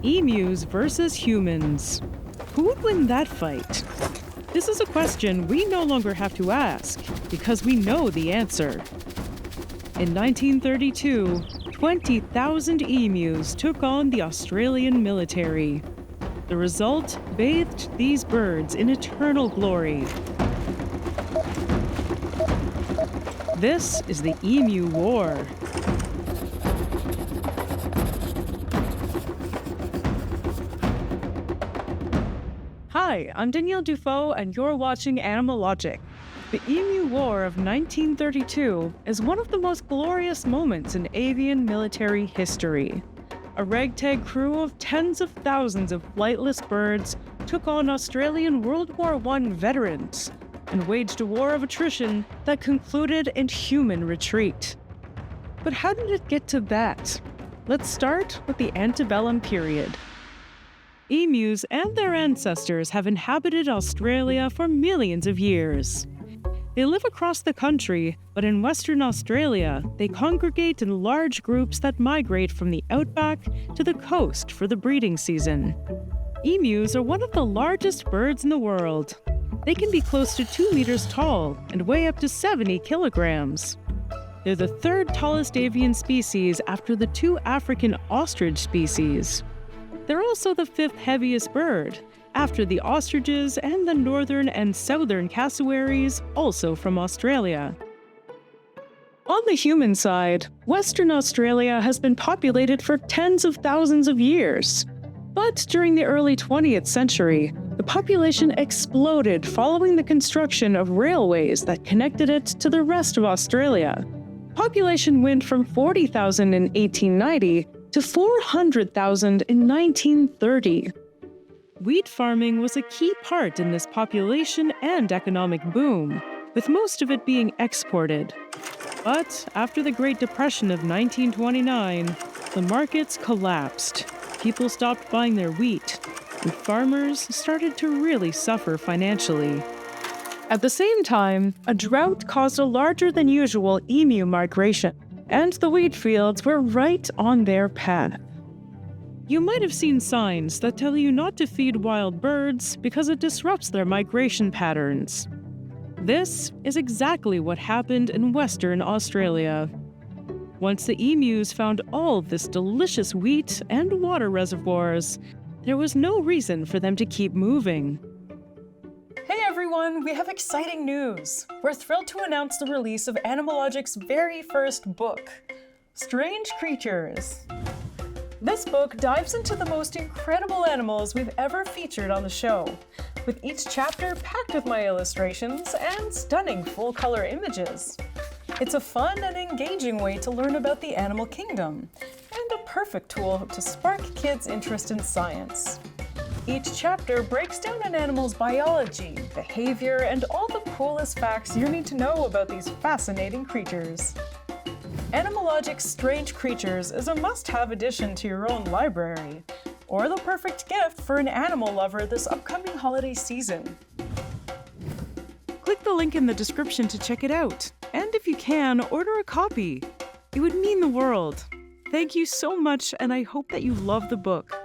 Emus versus humans. Who would win that fight? This is a question we no longer have to ask, because we know the answer. In 1932, 20,000 emus took on the Australian military. The result bathed these birds in eternal glory. This is the Emu War. Hi, I'm Danielle Dufault, and you're watching Animalogic. The Emu War of 1932 is one of the most glorious moments in avian military history. A ragtag crew of tens of thousands of flightless birds took on Australian World War I veterans and waged a war of attrition that concluded in human retreat. But how did it get to that? Let's start with the antebellum period. Emus and their ancestors have inhabited Australia for millions of years. They live across the country, but in Western Australia, they congregate in large groups that migrate from the outback to the coast for the breeding season. Emus are one of the largest birds in the world. They can be close to 2 meters tall and weigh up to 70 kilograms. They're the third tallest avian species after the 2 African ostrich species. They're also the 5th heaviest bird, after the ostriches and the northern and southern cassowaries, also from Australia. On the human side, Western Australia has been populated for tens of thousands of years. But during the early 20th century, the population exploded following the construction of railways that connected it to the rest of Australia. Population went from 40,000 in 1890 to 400,000 in 1930. Wheat farming was a key part in this population and economic boom, with most of it being exported. But after the Great Depression of 1929, the markets collapsed. People stopped buying their wheat, and farmers started to really suffer financially. At the same time, a drought caused a larger than usual emu migration, and the wheat fields were right on their path. You might have seen signs that tell you not to feed wild birds because it disrupts their migration patterns. This is exactly what happened in Western Australia. Once the emus found all this delicious wheat and water reservoirs, there was no reason for them to keep moving. Hey everyone, we have exciting news! We're thrilled to announce the release of Animalogic's very first book, Strange Creatures. This book dives into the most incredible animals we've ever featured on the show, with each chapter packed with my illustrations and stunning full-color images. It's a fun and engaging way to learn about the animal kingdom, and a perfect tool to spark kids' interest in science. Each chapter breaks down an animal's biology, behavior, and all the coolest facts you need to know about these fascinating creatures. Animalogic's Strange Creatures is a must-have addition to your own library, or the perfect gift for an animal lover this upcoming holiday season. Click the link in the description to check it out, and if you can, order a copy. It would mean the world. Thank you so much, and I hope that you love the book.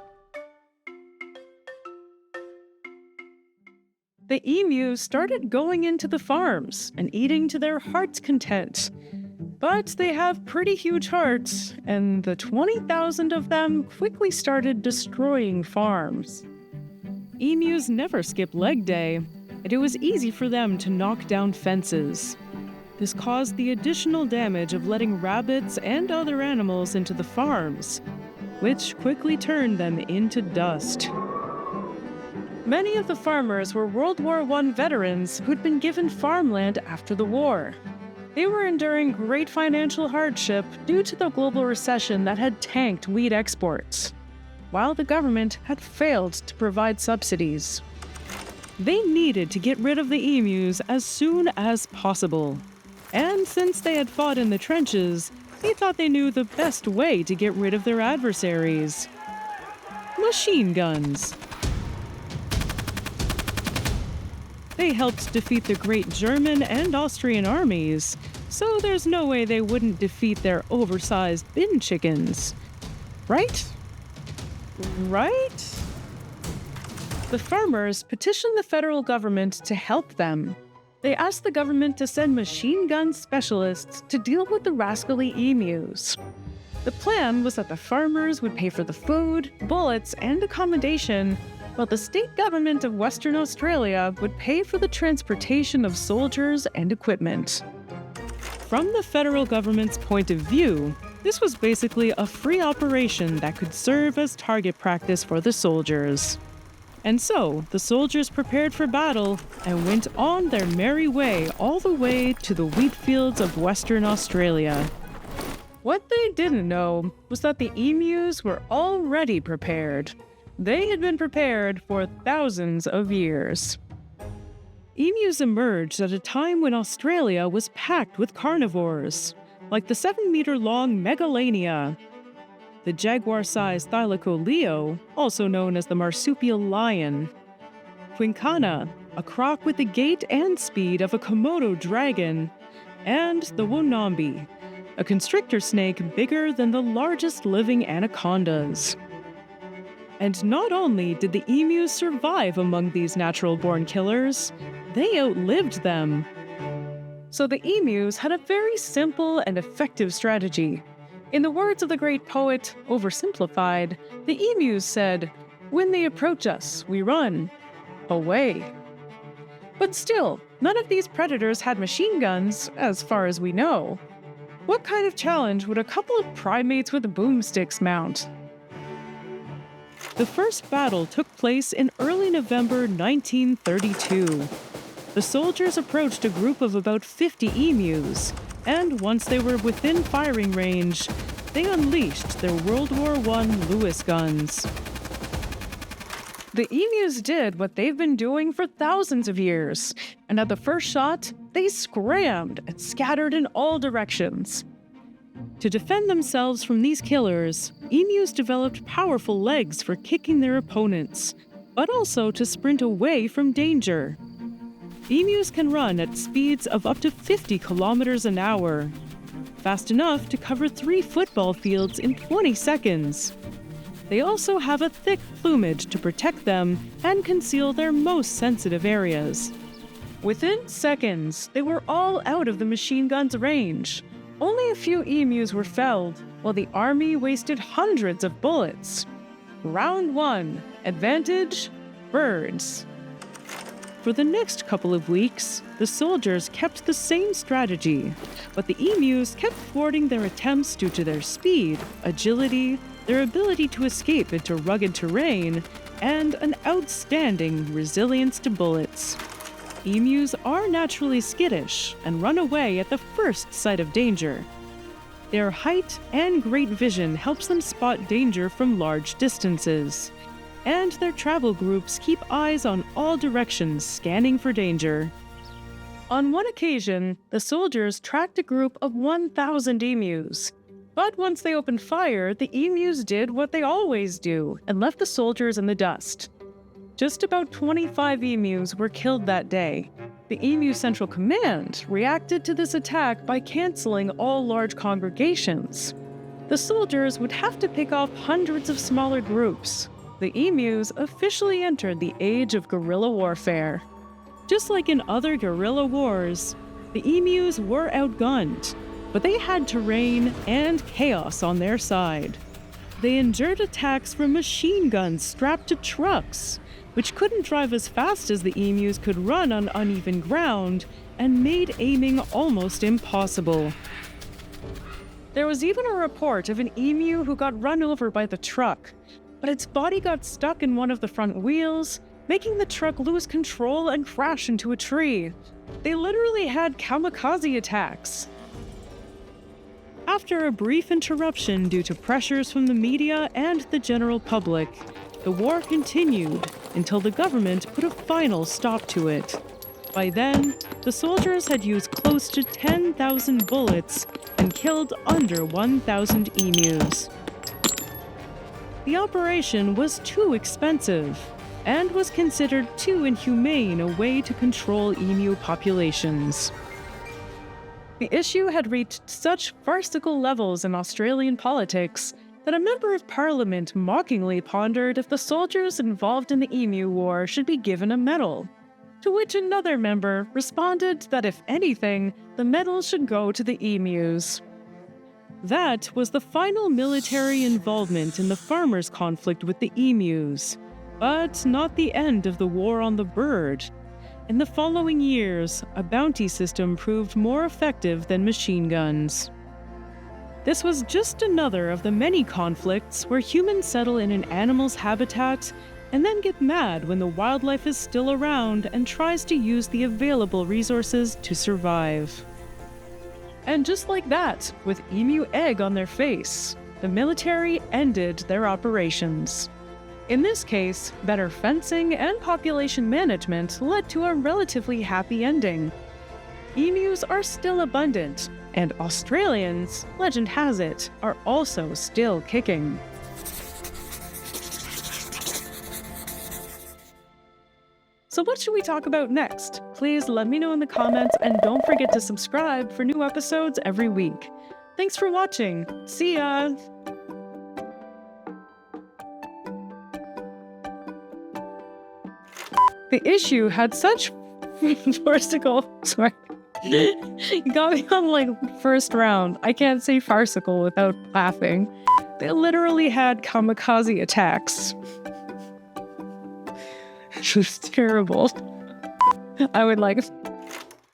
The emus started going into the farms and eating to their heart's content. But they have pretty huge hearts, and the 20,000 of them quickly started destroying farms. Emus never skip leg day, and it was easy for them to knock down fences. This caused the additional damage of letting rabbits and other animals into the farms, which quickly turned them into dust. Many of the farmers were World War I veterans who'd been given farmland after the war. They were enduring great financial hardship due to the global recession that had tanked wheat exports, while the government had failed to provide subsidies. They needed to get rid of the emus as soon as possible. And since they had fought in the trenches, they thought they knew the best way to get rid of their adversaries: machine guns. They helped defeat the great German and Austrian armies, so there's no way they wouldn't defeat their oversized bin chickens. Right? right? The farmers petitioned the federal government to help them. They asked the government to send machine gun specialists to deal with the rascally emus. The plan was that the farmers would pay for the food, bullets, and accommodation, while the state government of Western Australia would pay for the transportation of soldiers and equipment. From the federal government's point of view, this was basically a free operation that could serve as target practice for the soldiers. And so, the soldiers prepared for battle and went on their merry way all the way to the wheat fields of Western Australia. What they didn't know was that the emus were already prepared. They had been prepared for thousands of years. Emus emerged at a time when Australia was packed with carnivores, like the 7-meter-long Megalania, the jaguar-sized Thylacoleo, also known as the marsupial lion, Quincana, a croc with the gait and speed of a Komodo dragon, and the Wonambi, a constrictor snake bigger than the largest living anacondas. And not only did the emus survive among these natural-born killers, they outlived them. So the emus had a very simple and effective strategy. In the words of the great poet, oversimplified, the emus said, "When they approach us, we run away." But still, none of these predators had machine guns, as far as we know. What kind of challenge would a couple of primates with boomsticks mount? The first battle took place in early November 1932. The soldiers approached a group of about 50 emus, and once they were within firing range, they unleashed their World War I Lewis guns. The emus did what they've been doing for thousands of years, and at the first shot, they scrammed and scattered in all directions. To defend themselves from these killers, emus developed powerful legs for kicking their opponents, but also to sprint away from danger. Emus can run at speeds of up to 50 kilometers an hour, fast enough to cover 3 football fields in 20 seconds. They also have a thick plumage to protect them and conceal their most sensitive areas. Within seconds, they were all out of the machine gun's range. Only a few emus were felled, while the army wasted hundreds of bullets. Round 1. Advantage: birds. For the next couple of weeks, the soldiers kept the same strategy, but the emus kept thwarting their attempts due to their speed, agility, their ability to escape into rugged terrain, and an outstanding resilience to bullets. Emus are naturally skittish and run away at the first sight of danger. Their height and great vision helps them spot danger from large distances, and their travel groups keep eyes on all directions, scanning for danger. On one occasion, the soldiers tracked a group of 1,000 emus. But once they opened fire, the emus did what they always do and left the soldiers in the dust. Just about 25 emus were killed that day. The Emu Central Command reacted to this attack by canceling all large congregations. The soldiers would have to pick off hundreds of smaller groups. The emus officially entered the age of guerrilla warfare. Just like in other guerrilla wars, the emus were outgunned, but they had terrain and chaos on their side. They endured attacks from machine guns strapped to trucks, which couldn't drive as fast as the emus could run on uneven ground, and made aiming almost impossible. There was even a report of an emu who got run over by the truck, but its body got stuck in one of the front wheels, making the truck lose control and crash into a tree. They literally had kamikaze attacks. After a brief interruption due to pressures from the media and the general public, the war continued until the government put a final stop to it. By then, the soldiers had used close to 10,000 bullets and killed under 1,000 emus. The operation was too expensive and was considered too inhumane a way to control emu populations. The issue had reached such farcical levels in Australian politics that a member of parliament mockingly pondered if the soldiers involved in the Emu War should be given a medal. To which another member responded that if anything, the medal should go to the emus. That was the final military involvement in the farmers' conflict with the emus, but not the end of the war on the bird. In the following years, a bounty system proved more effective than machine guns. This was just another of the many conflicts where humans settle in an animal's habitat and then get mad when the wildlife is still around and tries to use the available resources to survive. And just like that, with emu egg on their face, the military ended their operations. In this case, better fencing and population management led to a relatively happy ending. Emus are still abundant, and Australians, legend has it, are also still kicking. So what should we talk about next? Please let me know in the comments, and don't forget to subscribe for new episodes every week. Thanks for watching. See ya! The issue had such farcical... Sorry. You got me on, first round. I can't say farcical without laughing. They literally had kamikaze attacks. It was terrible. I would